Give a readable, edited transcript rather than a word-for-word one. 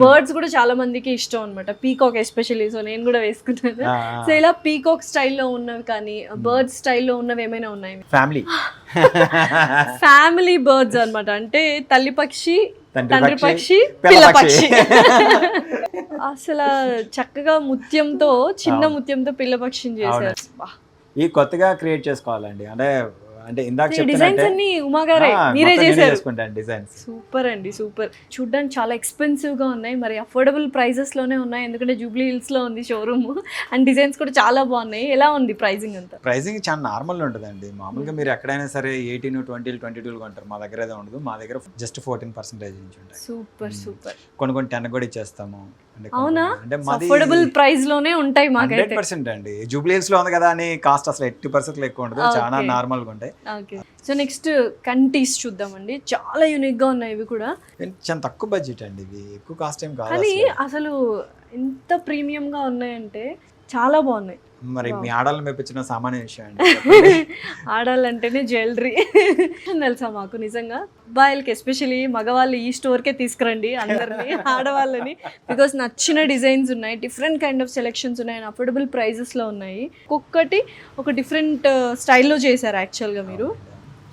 Birds కూడా చాలా మందికి ఇష్టం అనమాట, పీకాక్ ఎస్పెషల్లీ. సో నేను కూడా వేసుకున్నాను. సో ఇలా పీకాక్ స్టైల్లో ఉన్నవి కానీ బర్డ్స్ స్టైల్లో ఉన్నవి ఏమైనా ఉన్నాయి? ఫ్యామిలీ బర్డ్స్ అన్నమాట, అంటే తల్లి పక్షి, తండ్రి పక్షి, పిల్ల పక్షి. అసలు చక్కగా ముత్యంతో, చిన్న ముత్యంతో పిల్ల పక్షిని చేశారు. ఈ కొత్తగా క్రియేట్ చేసుకోవాలండి. అంటే ఇందాక డిజైన్స్ అన్ని ఉమా గారే మీరే చేశారు. డిజైన్స్ సూపర్ అండి, సూపర్. చూడ్డానికి చాలా ఎక్స్పెన్సివ్ గా ఉన్నాయి, మరి అఫోర్డబుల్ ప్రైజెస్ లోనే ఉన్నాయి, ఎందుకంటే జూబ్లీ హిల్స్ లో ఉంది షోరూమ్. అండ్ డిజైన్స్ కూడా చాలా బాగున్నాయి. ఎలా ఉంది ప్రైజింగ్ అంతా? ప్రైజింగ్ చాలా నార్మల్ ఉంటుందండి. మామూలుగా మీరు ఎక్కడైనా సరే 18, 20, 22 కొంటారు. మా దగ్గర ఏదో ఉండదు. మా దగ్గర జస్ట్ 14% నుంచి ఉంటాయి. Super super. కొన్ని 10 కూడా ఇచ్చేస్తాము. అవునా? అఫోర్డబుల్ ప్రైస్ లోనే ఉంటాయి మాకైతే. 100% అండి. జూబ్లీ హిల్స్ లో ఉంది కదా అని కాస్ట్ అసలు 80% ఎక్కువ ఉండదు, చాలా నార్మల్ గా ఉంటాయి. ఓకే, సో నెక్స్ట్ కంటీస్ చూద్దామండి. చాలా యూనిక్ గా ఉన్నాయి ఇవి కూడా. చాలా తక్కువ బడ్జెట్ అండి, ఇవి ఎక్కువ కాస్ట్ ఏం కాదు. కానీ అసలు ఎంత ప్రీమియం గా ఉన్నాయంటే చాలా బాగున్నాయి. మరి మీ ఆడాలను మెప్పించిన సామాన్య విషయం అండి. ఆడాలంటేనే జ్యువెలరీ తెలుసా మాకు. నిజంగా అబ్బాయిలకి ఎస్పెషల్లీ మగవాళ్ళు ఈ స్టోర్కే తీసుకురండి అందరినీ, ఆడవాళ్ళని. బికాస్ నచ్చిన డిజైన్స్ ఉన్నాయి, డిఫరెంట్ కైండ్ ఆఫ్ సెలెక్షన్స్ ఉన్నాయి, అఫోర్డబుల్ ప్రైజెస్లో ఉన్నాయి. ఒక్కొక్కటి ఒక డిఫరెంట్ స్టైల్లో చేశారు యాక్చువల్గా మీరు.